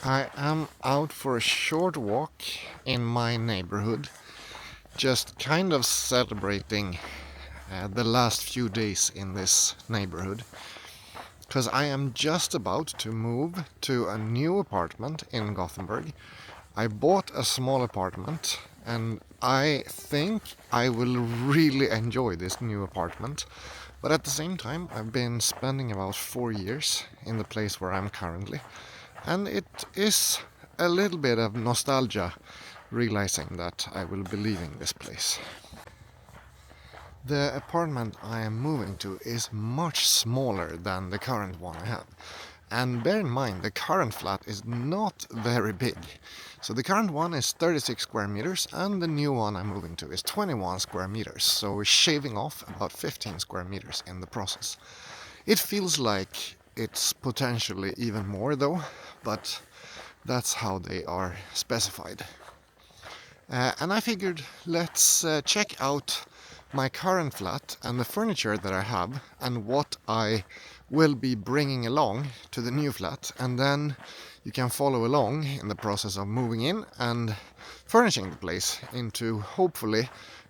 I am out for a short walk in my neighborhood, just kind of celebrating the last few days in this neighborhood, because I am just about to move to a new apartment in Gothenburg. I bought a small apartment and I think I will really enjoy this new apartment. But at the same time, I've been spending about 4 years in the place where I'm currently, and it is a little bit of nostalgia realizing that I will be leaving this place. The apartment I am moving to is much smaller than the current one I have. And bear in mind, the current flat is not very big. So the current one is 36 square meters and the new one I'm moving to is 21 square meters. So we're shaving off about 15 square meters in the process. It feels like it's potentially even more though, but that's how they are specified. And I figured let's check out my current flat and the furniture that I have and what I will be bringing along to the new flat, and then you can follow along in the process of moving in and furnishing the place into hopefully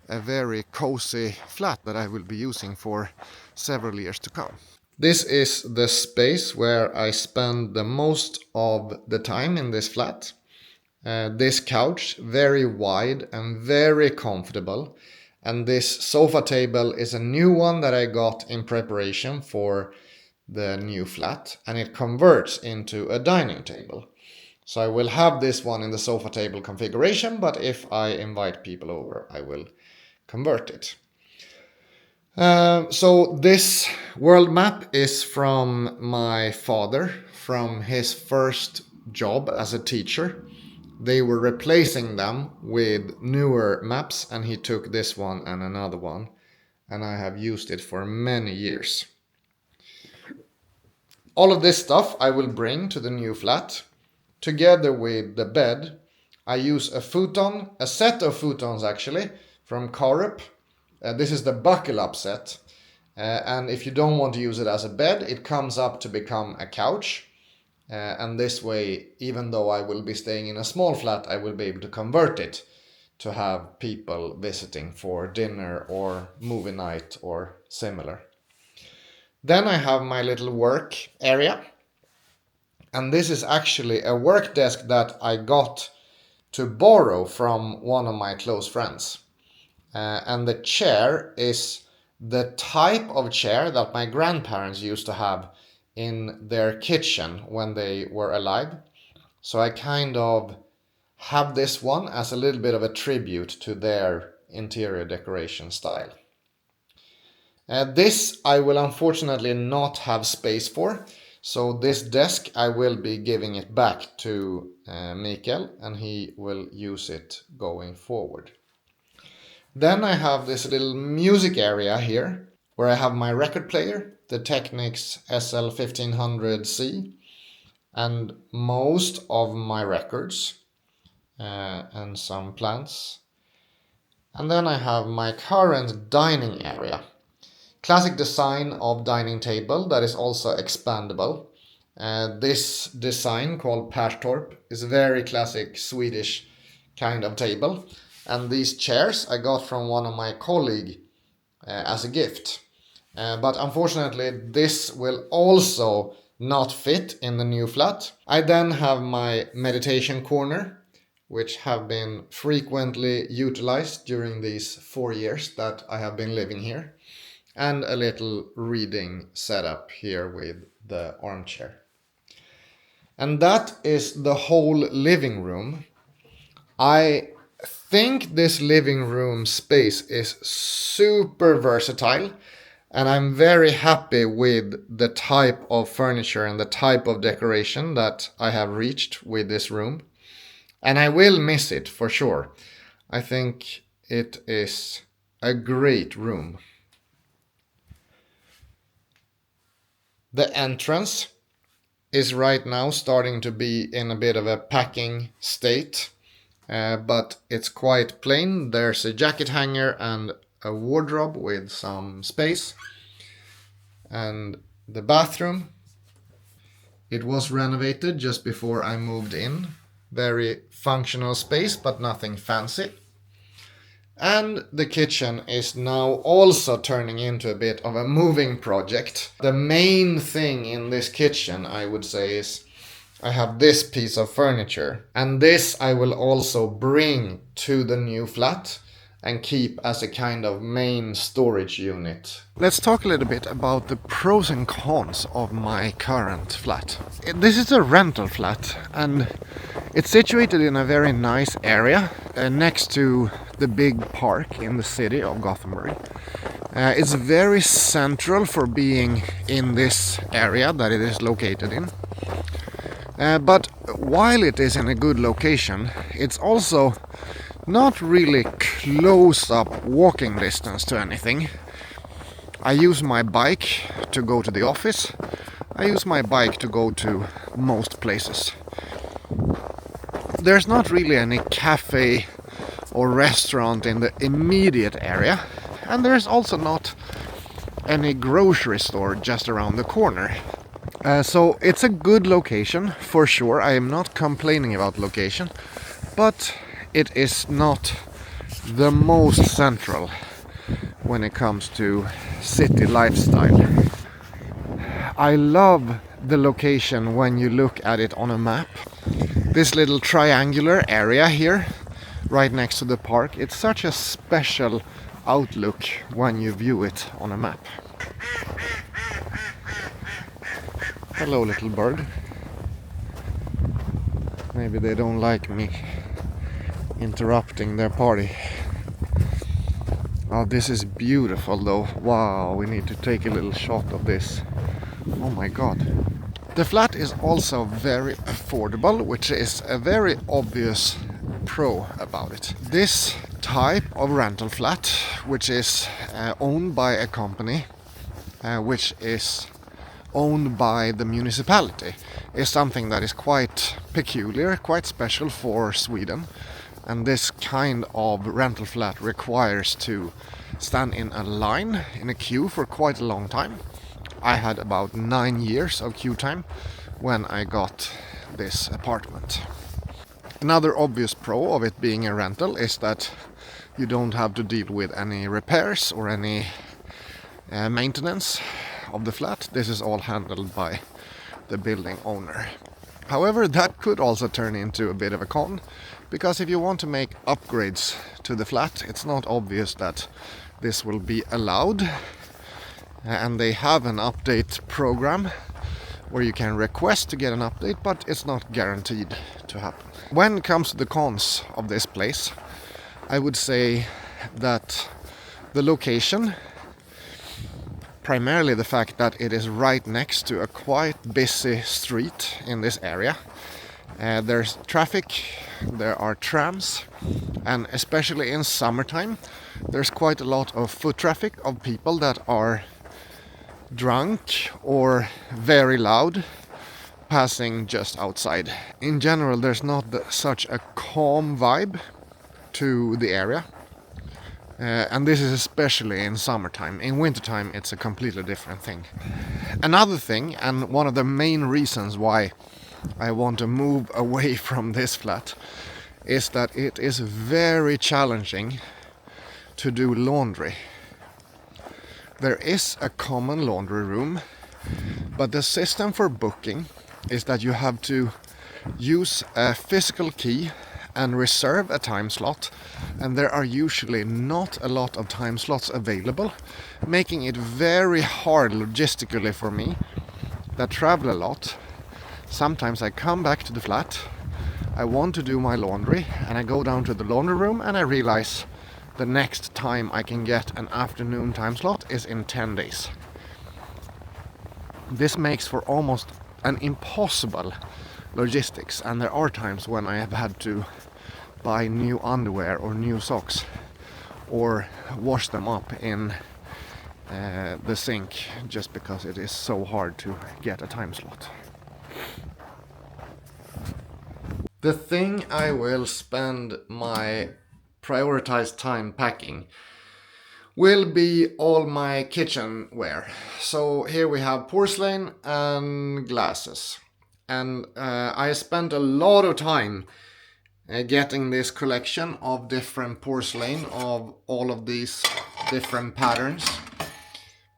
a very cozy flat that I will be using for several years to come. This is the space where I spend the most of the time in this flat. This couch, very wide and very comfortable. And this sofa table is a new one that I got in preparation for the new flat. And it converts into a dining table. So I will have this one in the sofa table configuration, but if I invite people over, I will convert it. So this world map is from my father, from his first job as a teacher. They were replacing them with newer maps, and he took this one and another one, and I have used it for many years. All of this stuff I will bring to the new flat. Together with the bed, I use a futon, a set of futons actually, from Carup. This is the buckle up set. And if you don't want to use it as a bed, it comes up to become a couch. And this way, even though I will be staying in a small flat, I will be able to convert it to have people visiting for dinner or movie night or similar. Then I have my little work area. And this is actually a work desk that I got to borrow from one of my close friends. And the chair is the type of chair that my grandparents used to have in their kitchen when they were alive. So I kind of have this one as a little bit of a tribute to their interior decoration style. This I will unfortunately not have space for. So this desk I will be giving it back to Mikael, and he will use it going forward. Then I have this little music area here where I have my record player, the Technics SL1500C, and most of my records and some plants. And then I have my current dining area. Classic design of dining table that is also expandable. This design called Perstorp is a very classic Swedish kind of table. And these chairs I got from one of my colleagues as a gift. But unfortunately, this will also not fit in the new flat. I then have my meditation corner, which have been frequently utilized during these 4 years that I have been living here. And a little reading setup here with the armchair. And that is the whole living room. I think this living room space is super versatile, and I'm very happy with the type of furniture and the type of decoration that I have reached with this room. And I will miss it for sure. I think it is a great room. The entrance is right now starting to be in a bit of a packing state. But it's quite plain. There's a jacket hanger and a wardrobe with some space. And the bathroom It was renovated just before I moved in. Very functional space, but nothing fancy. And the kitchen is now also turning into a bit of a moving project. The main thing in this kitchen, I would say, is I have this piece of furniture. And this I will also bring to the new flat and keep as a kind of main storage unit. Let's talk a little bit about the pros and cons of my current flat. This is a rental flat and it's situated in a very nice area next to the big park in the city of Gothenburg. It's very central for being in this area that it is located in. But while it is in a good location, it's also not really close up walking distance to anything. I use my bike to go to the office. I use my bike to go to most places. There's not really any cafe or restaurant in the immediate area, and there's also not any grocery store just around the corner. So it's a good location for sure. I am not complaining about location, but it is not the most central when it comes to city lifestyle. I love the location when you look at it on a map. This little triangular area here, right next to the park, it's such a special outlook when you view it on a map. Hello, little bird. Maybe they don't like me interrupting their party. Oh, this is beautiful though. Wow, we need to take a little shot of this. Oh my god. The flat is also very affordable, which is a very obvious pro about it. This type of rental flat, which is owned by a company, which is owned by the municipality, is something that is quite peculiar, quite special for Sweden. And this kind of rental flat requires to stand in a line, in a queue for quite a long time. I had about 9 years of queue time when I got this apartment. Another obvious pro of it being a rental is that you don't have to deal with any repairs or any maintenance of the flat. This is all handled by the building owner. However, that could also turn into a bit of a con, because if you want to make upgrades to the flat, it's not obvious that this will be allowed. And they have an update program where you can request to get an update, but it's not guaranteed to happen. When it comes to the cons of this place, I would say that the location, primarily the fact that it is right next to a quite busy street in this area. There's traffic, there are trams, and especially in summertime, there's quite a lot of foot traffic of people that are drunk or very loud passing just outside. In general, there's not such a calm vibe to the area. And this is especially in summertime. In wintertime, it's a completely different thing. Another thing, and one of the main reasons why I want to move away from this flat, is that it is very challenging to do laundry. There is a common laundry room, but the system for booking is that you have to use a physical key and reserve a time slot, and there are usually not a lot of time slots available, making it very hard logistically for me that travel a lot. Sometimes I come back to the flat, I want to do my laundry, and I go down to the laundry room and I realize the next time I can get an afternoon time slot is in 10 days. This makes for almost an impossible logistics, and there are times when I have had to buy new underwear or new socks or wash them up in the sink just because it is so hard to get a time slot. The thing I will spend my prioritized time packing will be all my kitchenware. So here we have porcelain and glasses. and I spent a lot of time getting this collection of different porcelain of all of these different patterns.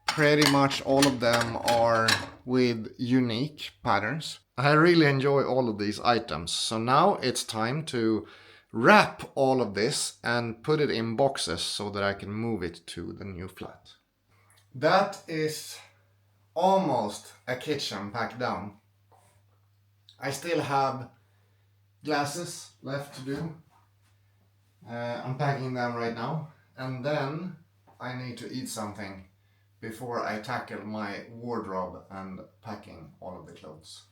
Pretty much all of them are with unique patterns. I really enjoy all of these items, so now it's time to wrap all of this and put it in boxes so that I can move it to the new flat. That is almost a kitchen packed down. I still have glasses left to do. I'm packing them right now, and then I need to eat something before I tackle my wardrobe and packing all of the clothes.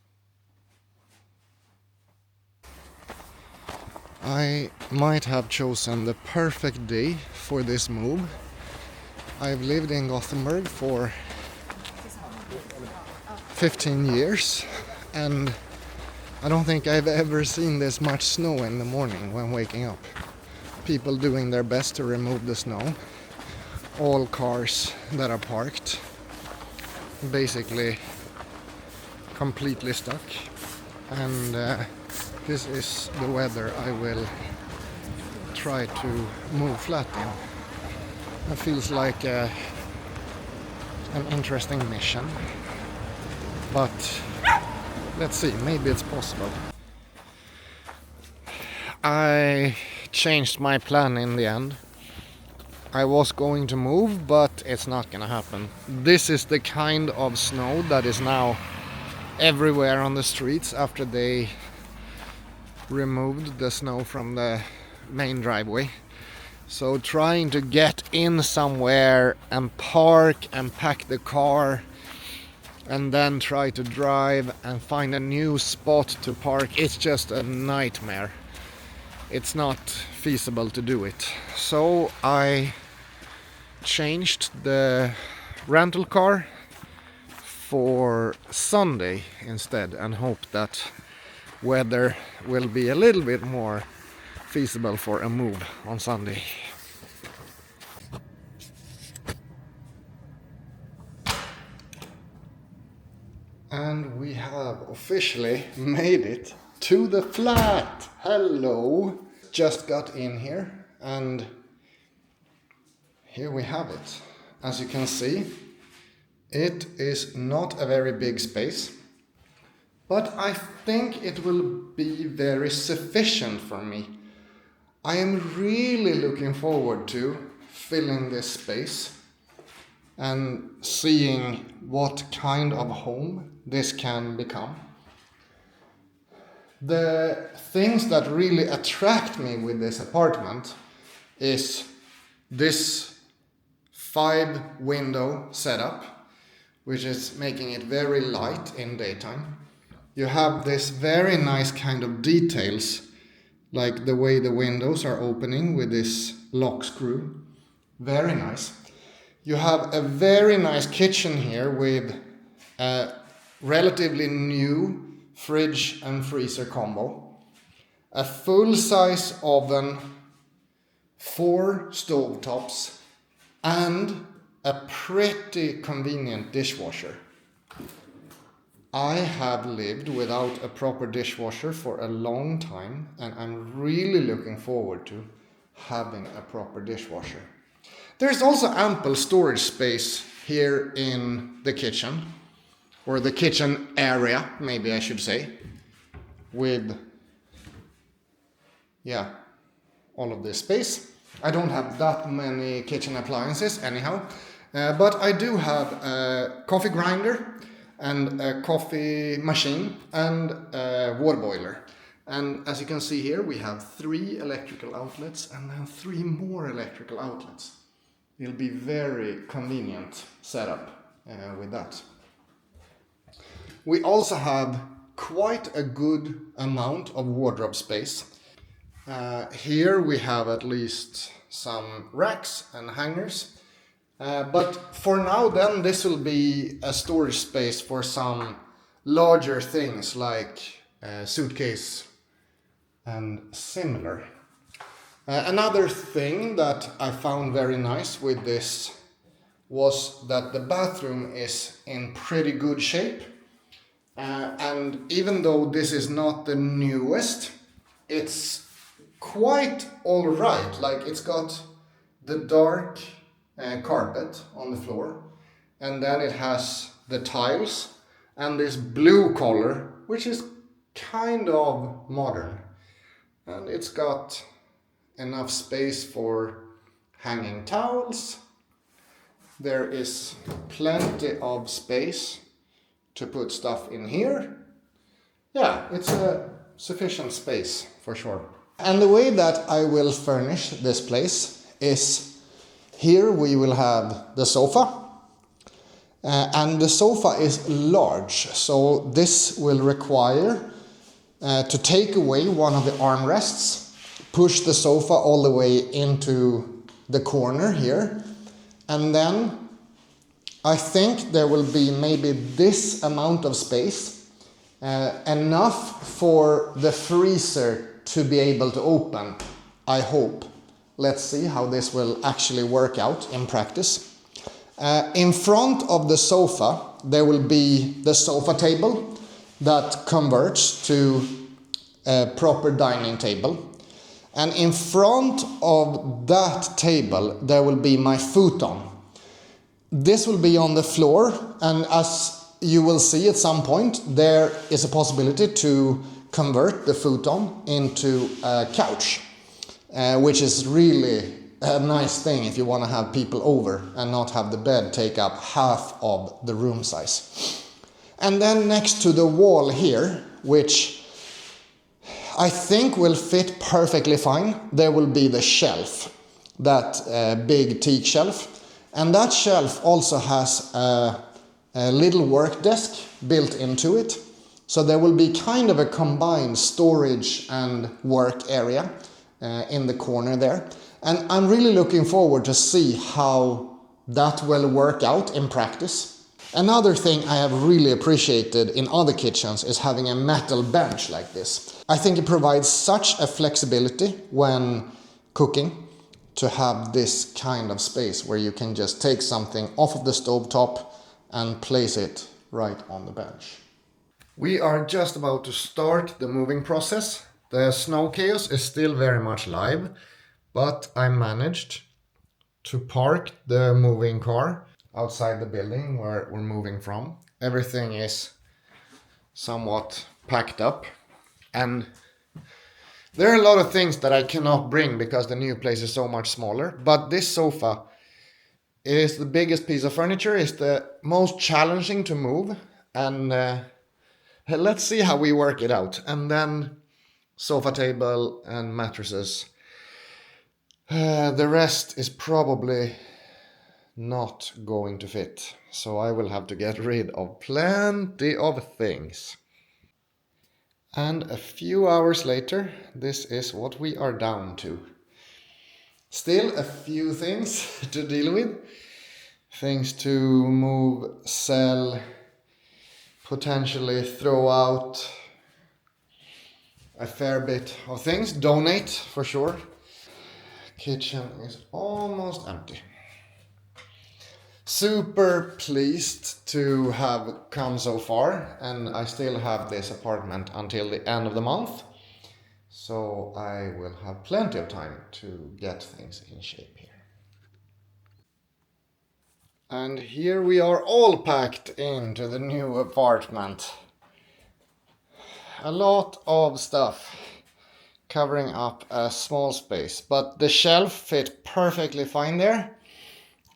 I might have chosen the perfect day for this move. I've lived in Gothenburg for 15 years and I don't think I've ever seen this much snow in the morning when waking up. People doing their best to remove the snow. All cars that are parked basically completely stuck, and this is the weather I will try to move flat in. It feels like an interesting mission, but let's see, maybe it's possible. I changed my plan in the end. I was going to move, but it's not gonna happen. This is the kind of snow that is now everywhere on the streets after they removed the snow from the main driveway. So trying to get in somewhere and park and pack the car and then try to drive and find a new spot to park, it's just a nightmare. It's not feasible to do it. So I changed the rental car for Sunday instead and hope that weather will be a little bit more feasible for a move on Sunday. And we have officially made it to the flat. Hello. Just got in here and here we have it. As you can see, it is not a very big space, but I think it will be very sufficient for me. I am really looking forward to filling this space and seeing what kind of home this can become. The things that really attract me with this apartment is this 5-window setup, which is making it very light in daytime. You have this very nice kind of details, like the way the windows are opening with this lock screw. Very nice. You have a very nice kitchen here with a relatively new fridge and freezer combo, a full-size oven, 4 stovetops, and a pretty convenient dishwasher. I have lived without a proper dishwasher for a long time, and I'm really looking forward to having a proper dishwasher. There's also ample storage space here in the kitchen, or the kitchen area, maybe I should say, with, all of this space. I don't have that many kitchen appliances anyhow, but I do have a coffee grinder and a coffee machine and a water boiler. And as you can see here, we have 3 electrical outlets and then 3 more electrical outlets. It'll be very convenient setup with that. We also have quite a good amount of wardrobe space. Here we have at least some racks and hangers. But for now then this will be a storage space for some larger things like suitcase and similar. Another thing that I found very nice with this was that the bathroom is in pretty good shape. And even though this is not the newest, it's quite all right. Like, it's got the dark carpet on the floor, and then it has the tiles and this blue color, which is kind of modern. And it's got enough space for hanging towels. There is plenty of space to put stuff in here. Yeah, it's a sufficient space for sure. And the way that I will furnish this place is, here we will have the sofa. And the sofa is large, so this will require to take away one of the armrests, push the sofa all the way into the corner here, and then I think there will be maybe this amount of space, enough for the freezer to be able to open, I hope. Let's see how this will actually work out in practice. In front of the sofa, there will be the sofa table that converts to a proper dining table. And in front of that table, there will be my futon. This will be on the floor, and as you will see at some point, there is a possibility to convert the futon into a couch, which is really a nice thing if you want to have people over and not have the bed take up half of the room size. And then next to the wall here, which I think will fit perfectly fine, there will be the shelf, that big teak shelf. And that shelf also has a little work desk built into it. So there will be kind of a combined storage and work area in the corner there. And I'm really looking forward to see how that will work out in practice. Another thing I have really appreciated in other kitchens is having a metal bench like this. I think it provides such a flexibility when cooking, to have this kind of space where you can just take something off of the stovetop and place it right on the bench. We are just about to start the moving process. The snow chaos is still very much live, but I managed to park the moving car outside the building where we're moving from. Everything is somewhat packed up, and there are a lot of things that I cannot bring because the new place is so much smaller. But this sofa is the biggest piece of furniture, is the most challenging to move, and let's see how we work it out. And then sofa table and mattresses. The rest is probably not going to fit, so I will have to get rid of plenty of things. And a few hours later, this is what we are down to. Still a few things to deal with. Things to move, sell, potentially throw out, a fair bit of things. Donate for sure. Kitchen is almost empty. Super pleased to have come so far, and I still have this apartment until the end of the month, so I will have plenty of time to get things in shape here. And here we are all packed into the new apartment. A lot of stuff covering up a small space, but the shelf fit perfectly fine there.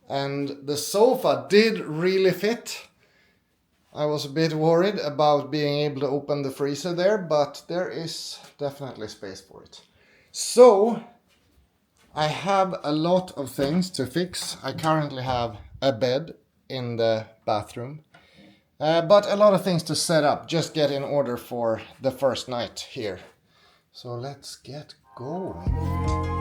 And the sofa did really fit. I was a bit worried about being able to open the freezer there, but there is definitely space for it. So, I have a lot of things to fix. I currently have a bed in the bathroom, but a lot of things to set up, just get in order for the first night here. So let's get going.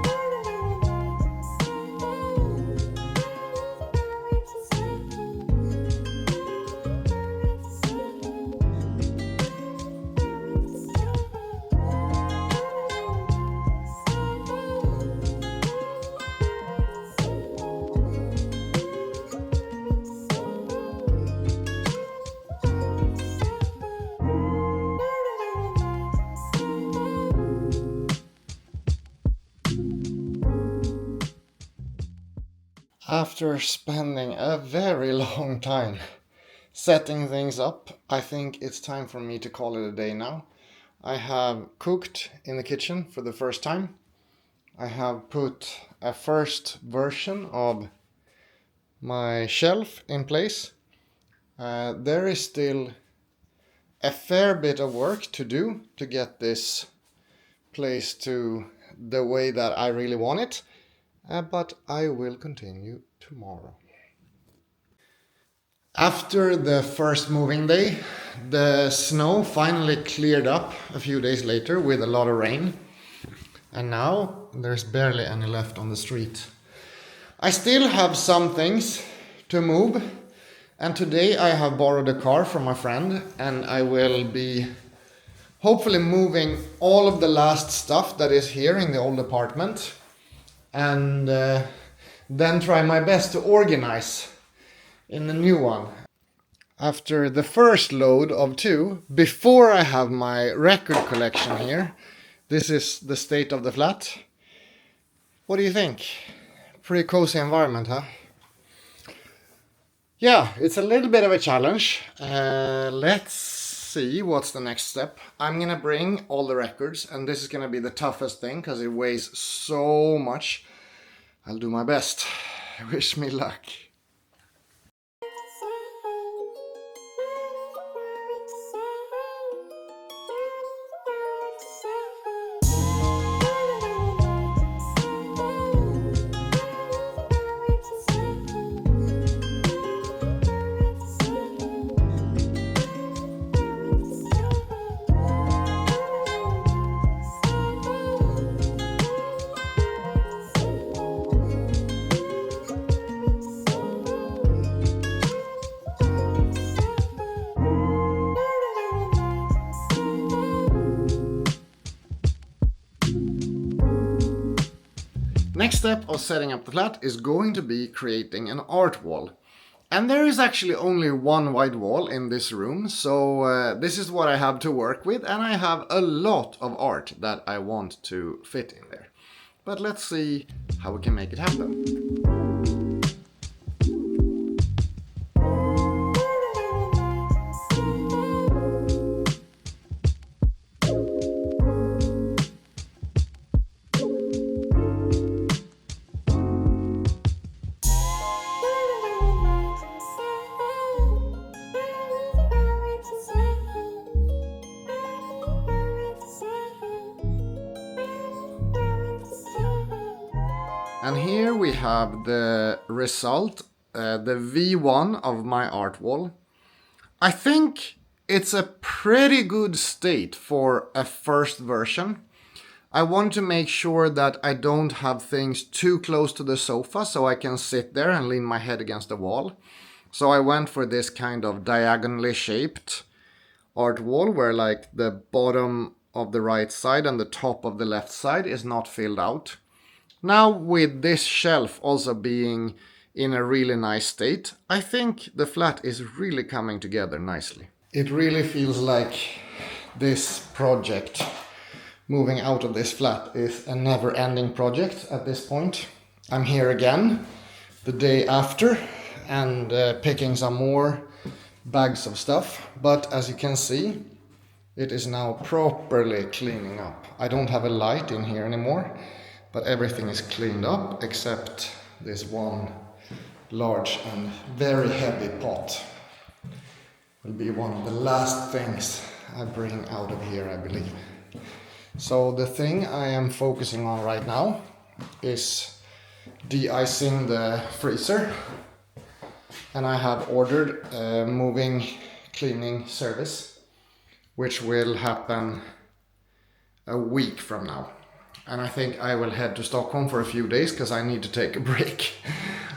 After spending a very long time setting things up, I think it's time for me to call it a day now. I have cooked in the kitchen for the first time. I have put a first version of my shelf in place. There is still a fair bit of work to do to get this place to the way that I really want it, but I will continue tomorrow. After the first moving day, the snow finally cleared up a few days later with a lot of rain, and now there's barely any left on the street. I still have some things to move, and today I have borrowed a car from a friend, and I will be hopefully moving all of the last stuff that is here in the old apartment, and then try my best to organize in the new one. After the first load of 2, before I have my record collection here, this is the state of the flat. What do you think? Pretty cozy environment, huh? Yeah, it's a little bit of a challenge. Let's see what's the next step. I'm gonna bring all the records, and this is gonna be the toughest thing because it weighs so much. I'll do my best. Wish me luck. Next step of setting up the flat is going to be creating an art wall. And there is actually only one white wall in this room, so this is what I have to work with, and I have a lot of art that I want to fit in there. But let's see how we can make it happen. And here we have the result, the V1 of my art wall. I think it's a pretty good state for a first version. I want to make sure that I don't have things too close to the sofa so I can sit there and lean my head against the wall. So I went for this kind of diagonally shaped art wall where like the bottom of the right side and the top of the left side is not filled out. Now with this shelf also being in a really nice state, I think the flat is really coming together nicely. It really feels like this project, moving out of this flat, is a never-ending project at this point. I'm here again the day after and picking some more bags of stuff, but as you can see, it is now properly cleaning up. I don't have a light in here anymore, but everything is cleaned up except this one large and very heavy pot. Will be one of the last things I bring out of here, I believe. So the thing I am focusing on right now is de-icing the freezer, and I have ordered a moving cleaning service which will happen a week from now. And I think I will head to Stockholm for a few days because I need to take a break.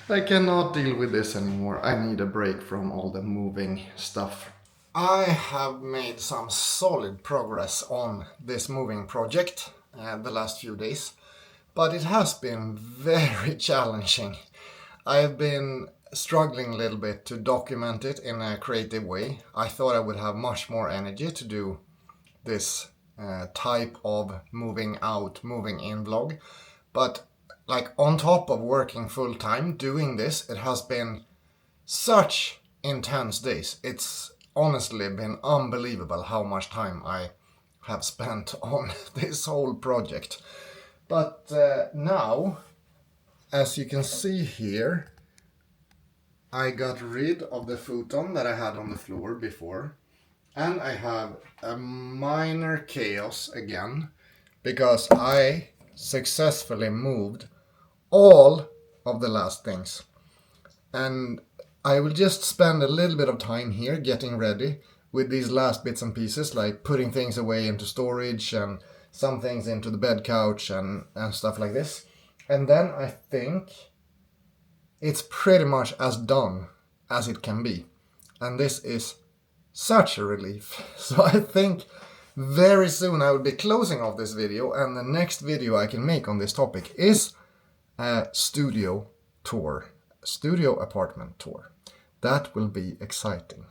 I cannot deal with this anymore. I need a break from all the moving stuff. I have made some solid progress on this moving project the last few days, but it has been very challenging. I have been struggling a little bit to document it in a creative way. I thought I would have much more energy to do this type of moving out, moving in vlog, but like on top of working full time doing this, it has been such intense days. It's honestly been unbelievable how much time I have spent on this whole project. But now, as you can see here, I got rid of the futon that I had on the floor before, and I have a minor chaos again because I successfully moved all of the last things. And I will just spend a little bit of time here getting ready with these last bits and pieces, like putting things away into storage and some things into the bed couch and stuff like this. And then I think it's pretty much as done as it can be. And this is such a relief. So I think very soon I will be closing off this video, and the next video I can make on this topic is a studio tour, studio apartment tour. That will be exciting.